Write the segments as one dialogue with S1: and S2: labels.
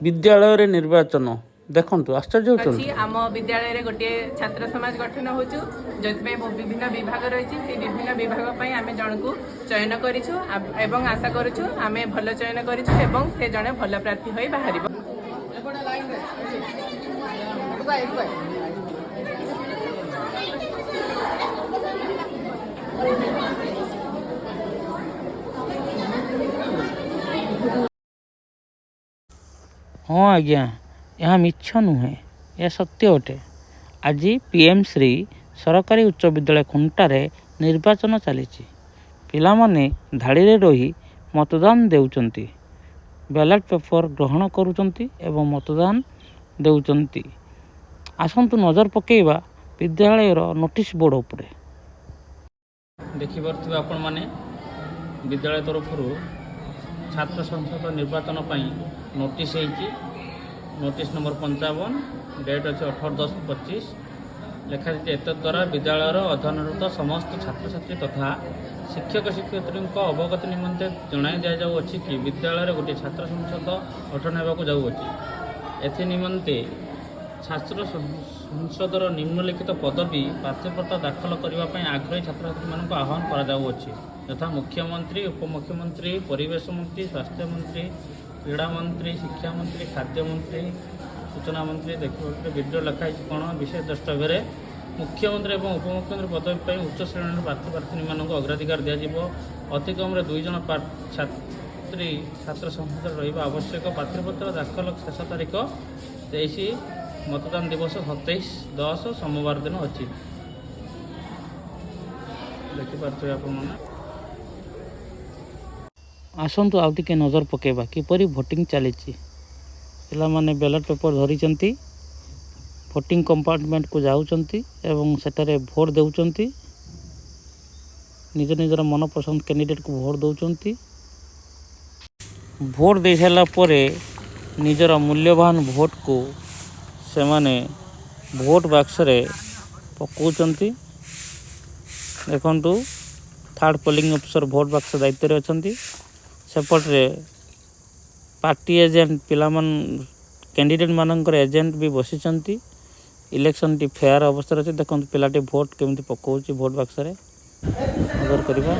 S1: विद्यालय निर्वाचन देखंतु आश्चर्य
S2: अच्छी आम विद्यालय गोटे छात्र समाज गठन हो जो विभिन्न विभाग रही विभिन्न विभाग आम जन को चयन करूँ आशा करुँ आम भल चयन करूँ से जड़े भल प्रार्थी हो बाहर।
S1: हाँ आज्ञा यह मिछ नुहे यह सत्य अटे। आज पीएम श्री सरकारी उच्च विद्यालय खुंटारे निर्वाचन चली पिलामाने धाड़ी रही मतदान देउचंती बैलेट पेपर ग्रहण करुचंती एवं मतदान देउचंती। आसंतु नजर पकेइबा विद्यालय नोटिस बोर्ड उपरे देखिपार आपण माने विद्यालय तरफ छात्र संसद निर्वाचन नोटिस नोटिस नंबर 55 डेट अच्छे 18/10/25 लिखाई एत द्वारा विद्यालय अध्ययनरत समस्त छात्र छात्री तथा शिक्षक शिक्षयित्री अवगत निमंते जणाई दि जाऊँगी कि विद्यालय गोटे छात्र संसद गठन होगा जाऊँगी एथि निमंते छात्र संसदर निम्नलिखित पदवी प्रार्थीपत्र दाखल करने आग्रही छात्र छात्री मानक आह्वान कर यथा मुख्यमंत्री उपमुख्यमंत्री परिवेश मंत्री स्वास्थ्य मंत्री क्रीड़ा मंत्री शिक्षा मंत्री खाद्य मंत्री सूचना मंत्री देखिए वीडियो लिखाई कौन विशेष द्रष्टव्य मुख्यमंत्री और उपमुख्यमंत्री पदवी उच्च श्रेणी प्रार्थी मानक अग्राधिकार दिज्व अति कम 2 जन छात्री छात्र संसद रहा आवश्यक प्रार्थीपत्र दाखल शेष तारीख 23 मतदान दिवस 27/10 सोमवार दिन अच्छी देखिपे आप आसतु आउ टे नजर पकेबा किपरि भोटिंग चली पिलामाने बैलेट पेपर धरी भोटिंग कंपार्टमेंट को जाऊँगी एवं सेठारे भोट देउचंती निज निजर मनपसंद कैंडिडेट को भोट दौरान भोट दे सारा पर निजर मूल्यवान भोट को से माने भोट बक्स रे पकाउचंती। देखंतु थर्ड पोलिंग ऑफिसर भोट बक्स दायित्व अच्छा सेपटे पार्टी एजेंट पिलामान कैंडिडेट मानकर एजेंट भी बसी इलेक्शन टी फेयर अवस्था अच्छे देखो पिलाटी भोट केमती पकाउची भोट बक्स रे नजर करबा।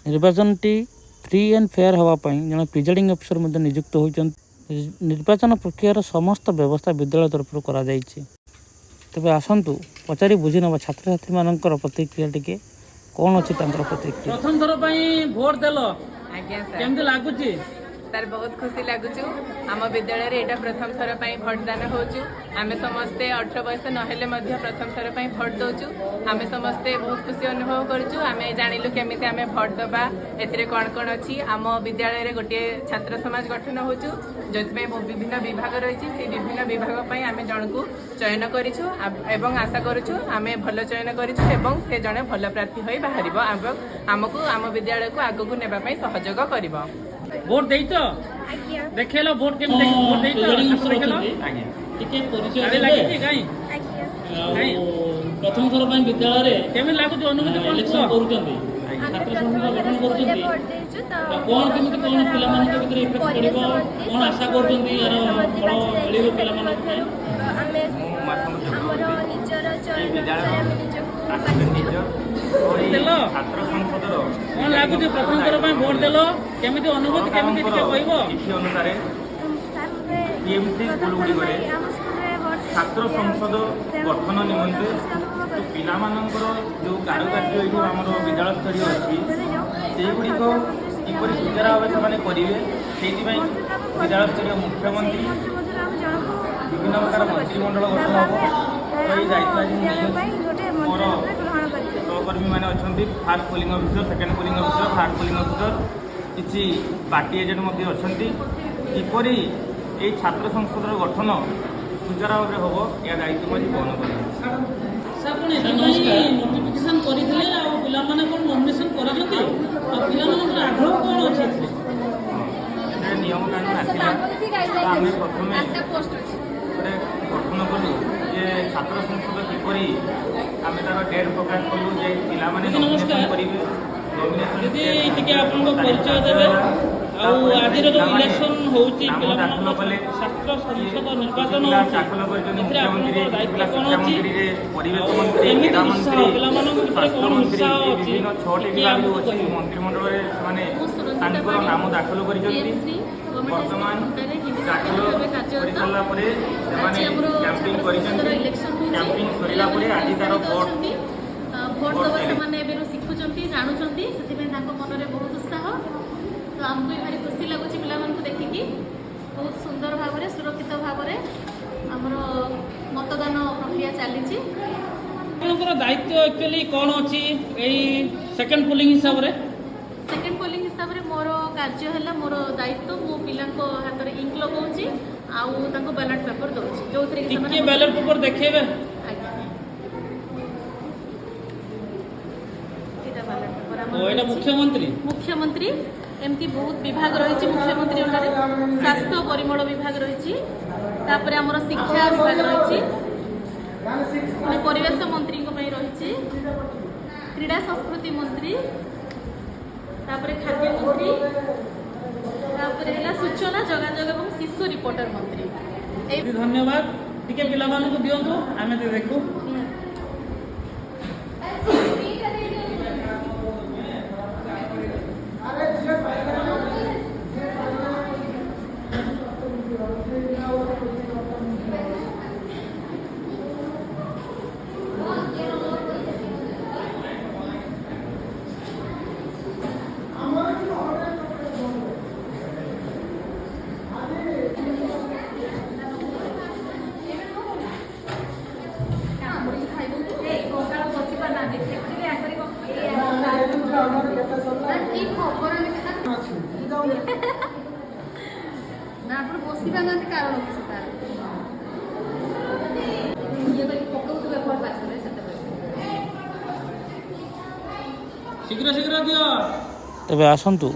S1: निर्वाचन टी फ्री एंड फेयर होगापाई जन प्रिजाइडिंग अफिसर नियुक्त होती निर्वाचन प्रक्रियार समस्त व्यवस्था विद्यालय तरफ करा तेज आसतु पचारि बुझी ना छात्र छात्री मान प्रतिक्रिया टी कौन अच्छी प्रतिक्रिया प्रथम थर भोट देल केमती लगुच
S2: तार बहुत खुशी लगुचु आम विद्यालय यहाँ प्रथम थर पर भोटदान होचु आम समस्ते 18 वर्ष नहेले प्रथम थर पर भोट दौचु आम समस्ते बहुत खुशी अनुभव करुचु आम जानिलु केमी आम भोट दबा ए कौन कौन अच्छी आम विद्यालय गोटे छात्र समाज गठन होचु जो विभिन्न विभाग रही विभिन्न विभाग आम जन को चयन करूँ आशा करुँ आम भल चयन करूँ से जड़े भल प्रार्थी हो बाहर आमको आम विद्यालय को आगक नेबाई सहयोग कर
S1: भोट देइतो देखेलो भोट केम देख भोट देइतो देखेलो टिके परिचय लागि काई काई प्रथम थर पय विद्यालय रे केमे लागु अनुभूति कोन इलेक्शन करूचंती छात्र संघ गठन करूचंती कोन केमिति कोन पिला मान के भीतर इफेक्ट पड़िबो कोन आशा करूचंती यार फल मिलिबो पिला मान
S3: हमर निजर चयन विद्यालय
S1: ଲାଗୁଛି ପ୍ରଥମ ଥର ପାଇଁ ଭୋଟ ଦେଲ କେମିତି ଅନୁଭୂତି କେମିତି ଟିକେ କହିବ?
S3: ଚିଠି ଅନୁସାରେ PMC ସ୍କୁଲ ଗୁଡ଼ିକରେ ଛାତ୍ର ସଂସଦ ଗଠନ ନିମନ୍ତେ ପିଲାମାନଙ୍କର ଯେଉଁ କାରୁକାର୍ଯ୍ୟ ଏଇଠି ଆମର ବିଦ୍ୟାଳୟ ସ୍ତରୀୟ ଅଛି ସେଗୁଡ଼ିକ କିପରି ସୁଚାରୁ ଭାବେ ସେମାନେ କରିବେ ସେଇଥିପାଇଁ ବିଦ୍ୟାଳୟ ସ୍ତରୀୟ ମୁଖ୍ୟମନ୍ତ୍ରୀ ବିଭିନ୍ନ ପ୍ରକାର ମନ୍ତ୍ରିମଣ୍ଡଳ ଗଠନ ହେବ। ତ ଏଇ ଦାୟିତ୍ୱ ଆଜି ମୁଁ ନେଇଅଛି। ମୋର ସହକର୍ମୀମାନେ ଅଛନ୍ତି, first polling officer, second polling officer, third polling officer, କିଛି ପାର୍ଟି ଏଜେଣ୍ଟ ମଧ୍ୟ ଅଛନ୍ତି। କିପରି এই ছাত্র সংসদর গঠন সুচারু ভাবে হব এ দায়িত্ব ମୁଁ ଆଜି ବହନ କରିବି।
S1: ନୋଟିଫିକେସନ କରିଥିଲେ ଆଉ ପିଲାମାନେ କ'ଣ ନମିନେସନ କରିଛନ୍ତି ଆଉ ପିଲାମାନଙ୍କର ଆଗ୍ରହ କ'ଣ ଅଛି ଏଥିରେ?
S3: ଏ ନିୟମ କାନୁନ ଆସିଲା ତ ଆମେ ପ୍ରଥମେ ଗୋଟେ ଗଠନ କଲୁ ଯେ ଛାତ୍ର ସଂସଦ କିପରି ଆମେ ତାର ଡେଟ୍ ପ୍ରକାଶ କଲୁ ଯେ ପିଲାମାନେ ନମିନେସନ କରିବେ।
S1: ଯଦି ଟିକେ ଆପଣଙ୍କ ପରିଚୟ ଦେବେ ଆଉ ଆଜିର ଯେଉଁ ଇଲେକ୍ସନ ହେଉଛି ପିଲାମାନଙ୍କ ଛାତ୍ର ସଂସଦ ନିର୍ବାଚନ ହେଉଛି ଏଥିରେ ଆପଣଙ୍କ ଦାୟିତ୍ୱ କ'ଣ ଅଛି? କେମିତି ଉତ୍ସାହ ପିଲାମାନଙ୍କ ଭିତରେ କ'ଣ ଉତ୍ସାହ ଅଛି?
S3: ମନ୍ତ୍ରିମଣ୍ଡଳରେ ସେମାନେ ତାଙ୍କର ନାମ ଦାଖଲ କରିଛନ୍ତି। ବର୍ତ୍ତମାନ ଦାଖଲ କରିସାରିଲା ପରେ ସେମାନେ କ୍ୟାମ୍ପିଂ କରିଛନ୍ତି। କ୍ୟାମ୍ପିଂ ସରିଲା ପରେ ଆଜି ତାର ଭୋଟ
S4: ଦେବା ସେମାନେ ଏବେ ଶିଖୁଛନ୍ତି, ଜାଣୁଛନ୍ତି, ସେଥିପାଇଁ ତାଙ୍କ ମନରେ ବହୁତ ଉତ୍ସାହ। ତ ଆମକୁ ବି ଭାରି ଖୁସି ଲାଗୁଛି ପିଲାମାନଙ୍କୁ ଦେଖିକି। ବହୁତ ସୁନ୍ଦର ଭାବରେ ସୁରକ୍ଷିତ ଭାବରେ ଆମର ମତଦାନ ପ୍ରକ୍ରିୟା ଚାଲିଛି।
S1: ଆପଣଙ୍କର ଦାୟିତ୍ୱ ଆକ୍ଚୁଆଲି କ'ଣ ଅଛି ଏଇ ସେକେଣ୍ଡ ପୋଲିଂ ହିସାବରେ?
S4: ସେକେଣ୍ଡ ପୋଲିଂ ହିସାବରେ ମୋର କାର୍ଯ୍ୟ ହେଲା, ମୋର ଦାୟିତ୍ୱ ମୁଁ ପିଲାଙ୍କ ହାତରେ ଇଙ୍କ ଲଗାଉଛି ଆଉ ତାଙ୍କୁ ବ୍ୟାଲଟ ପେପର ଦେଉଛି, ଯେଉଁଥିରେ କି
S1: ଟିକେ ବ୍ୟାଲଟ ପେପର ଦେଖେଇବେ।
S4: ଆଜ୍ଞା, ଏଇଟା ବ୍ୟାଲଟ ପେପର
S1: ଏଇଟା
S4: ମୁଖ୍ୟମନ୍ତ୍ରୀ ଏମିତି ବହୁତ ବିଭାଗ ରହିଛି। ମୁଖ୍ୟମନ୍ତ୍ରୀ ଅଣ୍ଡରରେ ସ୍ୱାସ୍ଥ୍ୟ ପରିମଳ ବିଭାଗ ରହିଛି, ତାପରେ ଆମର ଶିକ୍ଷା ବିଭାଗ ରହିଛି, ପରିବେଶ ମନ୍ତ୍ରୀଙ୍କ ପାଇଁ ରହିଛି, କ୍ରୀଡ଼ା ସଂସ୍କୃତି ମନ୍ତ୍ରୀ, ତାପରେ ଖାଦ୍ୟ ମନ୍ତ୍ରୀ, ତାପରେ ହେଲା ସୂଚନା ଯୋଗାଯୋଗ ଏବଂ ଶିଶୁ ରିପୋର୍ଟର ମନ୍ତ୍ରୀ।
S1: ଧନ୍ୟବାଦ। ଟିକେ ପିଲାମାନଙ୍କୁ ଦିଅନ୍ତୁ ଆମେ ଦେଖୁ।
S4: ନା ଆପଣ ବସି ପାରୁନାହାନ୍ତି, କାରଣ କିଛି ତାର ଇଏ କରି ପକଉଥିବେ ଭୋଟ ବାକ୍ସରେ ସେତେବେଳେ।
S1: ଶୀଘ୍ର ଦିଅ।
S5: ତେବେ ଆସନ୍ତୁ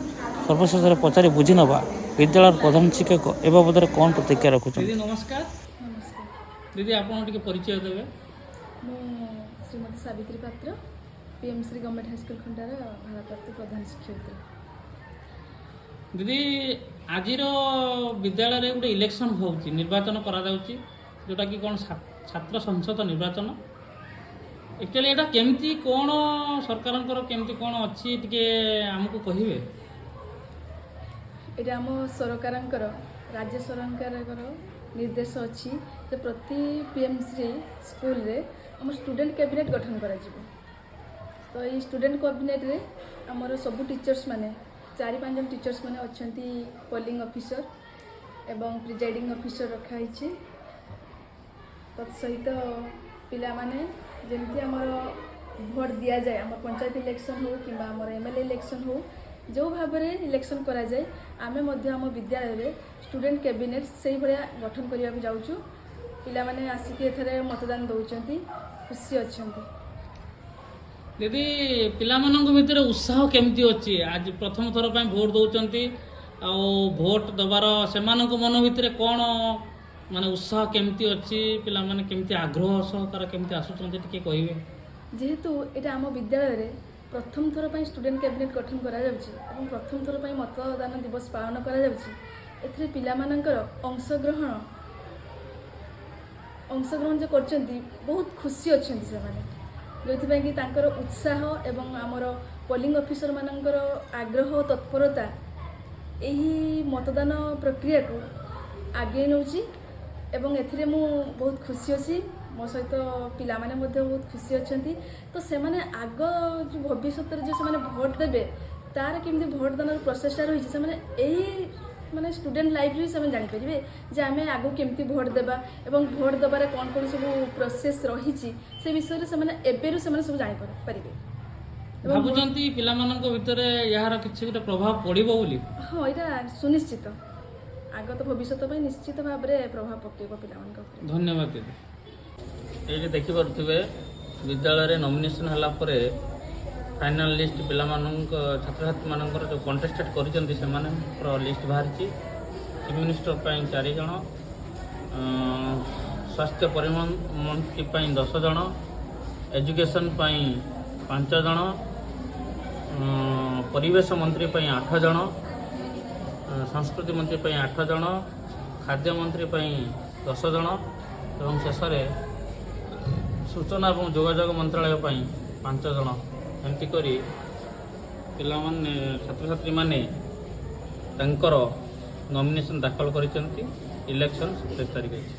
S5: ସର୍ବଶେଷରେ ପଚାରି ବୁଝି ନେବା ବିଦ୍ୟାଳୟର ପ୍ରଧାନ ଶିକ୍ଷକ ଏ ବାବଦରେ କ'ଣ ପ୍ରତିକ୍ରିୟା ରଖୁଛନ୍ତି।
S1: ଦିଦି ନମସ୍କାର। ଦିଦି ଆପଣ ଟିକେ ପରିଚୟ ଦେବେ।
S6: ମୁଁ ଶ୍ରୀମତୀ ସାବିତ୍ରୀ ପାତ୍ର, PMC ଗଭର୍ଣ୍ଣମେଣ୍ଟ ହାଇସ୍କୁଲ ଖଣ୍ଡାର ଭାରପ୍ରାପ୍ତ ପ୍ରଧାନ ଶିକ୍ଷୟିତ୍ରୀ।
S1: ଦିଦି ଆଜିର ବିଦ୍ୟାଳୟରେ ଗୋଟେ ଇଲେକ୍ସନ ହେଉଛି, ନିର୍ବାଚନ କରାଯାଉଛି, ଯେଉଁଟାକି କ'ଣ ଛାତ୍ର ସଂସଦ ନିର୍ବାଚନ। ଆକ୍ଚୁଆଲି ଏଇଟା କେମିତି କ'ଣ ସରକାରଙ୍କର କେମିତି କ'ଣ ଅଛି ଟିକେ ଆମକୁ କହିବେ?
S6: ଏଇଟା ଆମ ସରକାରଙ୍କର, ରାଜ୍ୟ ସରକାରଙ୍କର ନିର୍ଦ୍ଦେଶ ଅଛି ଯେ ପ୍ରତି PMC ସ୍କୁଲରେ ଆମ ଷ୍ଟୁଡେଣ୍ଟ କ୍ୟାବିନେଟ୍ ଗଠନ କରାଯିବ। ତ ଏଇ ଷ୍ଟୁଡେଣ୍ଟ କ୍ୟାବିନେଟ୍ରେ ଆମର ସବୁ ଟିଚର୍ସ ମାନେ 4-5 ଜଣ ଟିଚର୍ସ ମାନେ ଅଛନ୍ତି, ପୋଲିଂ ଅଫିସର ଏବଂ ପ୍ରିଜାଇଡ଼ିଂ ଅଫିସର ରଖାହେଇଛି। ତତ୍ସହିତ ପିଲାମାନେ ଯେମିତି ଆମର ଭୋଟ ଦିଆଯାଏ, ଆମର ପଞ୍ଚାୟତ ଇଲେକ୍ସନ୍ ହେଉ କିମ୍ବା ଆମର MLA ଇଲେକ୍ସନ୍ ହେଉ, ଯେଉଁ ଭାବରେ ଇଲେକ୍ସନ୍ କରାଯାଏ ଆମେ ମଧ୍ୟ ଆମ ବିଦ୍ୟାଳୟରେ ଷ୍ଟୁଡେଣ୍ଟ କ୍ୟାବିନେଟ୍ ସେଇଭଳିଆ ଗଠନ କରିବାକୁ ଯାଉଛୁ। ପିଲାମାନେ ଆସିକି ଏଠାରେ ମତଦାନ ଦେଉଛନ୍ତି, ଖୁସି ଅଛନ୍ତି।
S1: ଦିଦି ପିଲାମାନଙ୍କ ଭିତରେ ଉତ୍ସାହ କେମିତି ଅଛି? ଆଜି ପ୍ରଥମ ଥର ପାଇଁ ଭୋଟ ଦେଉଛନ୍ତି, ଆଉ ଭୋଟ ଦେବାର ସେମାନଙ୍କ ମନ ଭିତରେ କ'ଣ ମାନେ ଉତ୍ସାହ କେମିତି ଅଛି? ପିଲାମାନେ କେମିତି ଆଗ୍ରହ ସହକାର କେମିତି ଆସୁଛନ୍ତି ଟିକେ କହିବେ?
S6: ଯେହେତୁ ଏଇଟା ଆମ ବିଦ୍ୟାଳୟରେ ପ୍ରଥମ ଥର ପାଇଁ ଷ୍ଟୁଡେଣ୍ଟ କ୍ୟାବିନେଟ୍ ଗଠନ କରାଯାଉଛି ଏବଂ ପ୍ରଥମ ଥର ପାଇଁ ମତଦାନ ଦିବସ ପାଳନ କରାଯାଉଛି, ଏଥିରେ ପିଲାମାନଙ୍କର ଅଂଶଗ୍ରହଣ ଯେ କରୁଛନ୍ତି, ବହୁତ ଖୁସି ଅଛନ୍ତି ସେମାନେ, ଯେଉଁଥିପାଇଁ କି ତାଙ୍କର ଉତ୍ସାହ ଏବଂ ଆମର ପୋଲିଂ ଅଫିସର ମାନଙ୍କର ଆଗ୍ରହ ଓ ତତ୍ପରତା ଏହି ମତଦାନ ପ୍ରକ୍ରିୟାକୁ ଆଗେଇ ନେଉଛି ଏବଂ ଏଥିରେ ମୁଁ ବହୁତ ଖୁସି ଅଛି। ମୋ ସହିତ ପିଲାମାନେ ମଧ୍ୟ ବହୁତ ଖୁସି ଅଛନ୍ତି। ତ ସେମାନେ ଆଗ ଯେଉଁ ଭବିଷ୍ୟତରେ ଯେଉଁ ସେମାନେ ଭୋଟ ଦେବେ ତାର କେମିତି ଭୋଟ ଦାନର ପ୍ରୋସେସଟା ରହିଛି ସେମାନେ ଏଇ ମାନେ ଷ୍ଟୁଡେଣ୍ଟ ଲାଇଫ୍ରେ ସେମାନେ ଜାଣିପାରିବେ ଯେ ଆମେ ଆଗକୁ କେମିତି ଭୋଟ ଦେବା ଏବଂ ଭୋଟ ଦେବାରେ କ'ଣ କ'ଣ ସବୁ ପ୍ରୋସେସ୍ ରହିଛି ସେ ବିଷୟରେ ସେମାନେ ଏବେରୁ ସେମାନେ ସବୁ ଜାଣିପାରିବେ।
S1: ଭାବୁଛନ୍ତି ପିଲାମାନଙ୍କ ଭିତରେ ଏହାର କିଛି ଗୋଟେ ପ୍ରଭାବ ପଡ଼ିବ ବୋଲି?
S6: ହଁ, ଏଇଟା ସୁନିଶ୍ଚିତ ଆଗତ ଭବିଷ୍ୟତ ପାଇଁ ନିଶ୍ଚିତ ଭାବରେ ପ୍ରଭାବ ପକାଇବ ପିଲାମାନଙ୍କ ଉପରେ।
S1: ଧନ୍ୟବାଦ ଦିଦି। ଏଇଠି ଦେଖିପାରୁଥିବେ ବିଦ୍ୟାଳୟରେ ନମିନେସନ୍ ହେଲା ପରେ ଫାଇନାଲ୍ ଲିଷ୍ଟ ପିଲାମାନଙ୍କ ଛାତ୍ରଛାତ୍ରୀମାନଙ୍କର ଯେଉଁ କଣ୍ଟେଷ୍ଟେଡ୍ କରିଛନ୍ତି ସେମାନଙ୍କର ଲିଷ୍ଟ ବାହାରିଛି। ଚିଫ୍ ମିନିଷ୍ଟର ପାଇଁ 4 ଜଣ, ସ୍ୱାସ୍ଥ୍ୟ ପରିବହନ ମନ୍ତ୍ରୀ ପାଇଁ 10 ଜଣ, ଏଜୁକେସନ୍ ପାଇଁ 5 ଜଣ, ପରିବେଶ ମନ୍ତ୍ରୀ ପାଇଁ 8 ଜଣ, ସଂସ୍କୃତି ମନ୍ତ୍ରୀ ପାଇଁ 8 ଜଣ, ଖାଦ୍ୟ ମନ୍ତ୍ରୀ ପାଇଁ 10 ଜଣ ଏବଂ ଶେଷରେ ସୂଚନା ଏବଂ ଯୋଗାଯୋଗ ମନ୍ତ୍ରାଳୟ ପାଇଁ 5 ଜଣ। ଏମିତି କରି ପିଲାମାନେ ଛାତ୍ରଛାତ୍ରୀମାନେ ତାଙ୍କର ନମିନେସନ୍ ଦାଖଲ କରିଛନ୍ତି। ଇଲେକ୍ସନ୍ 27 ତାରିଖ ଅଛି।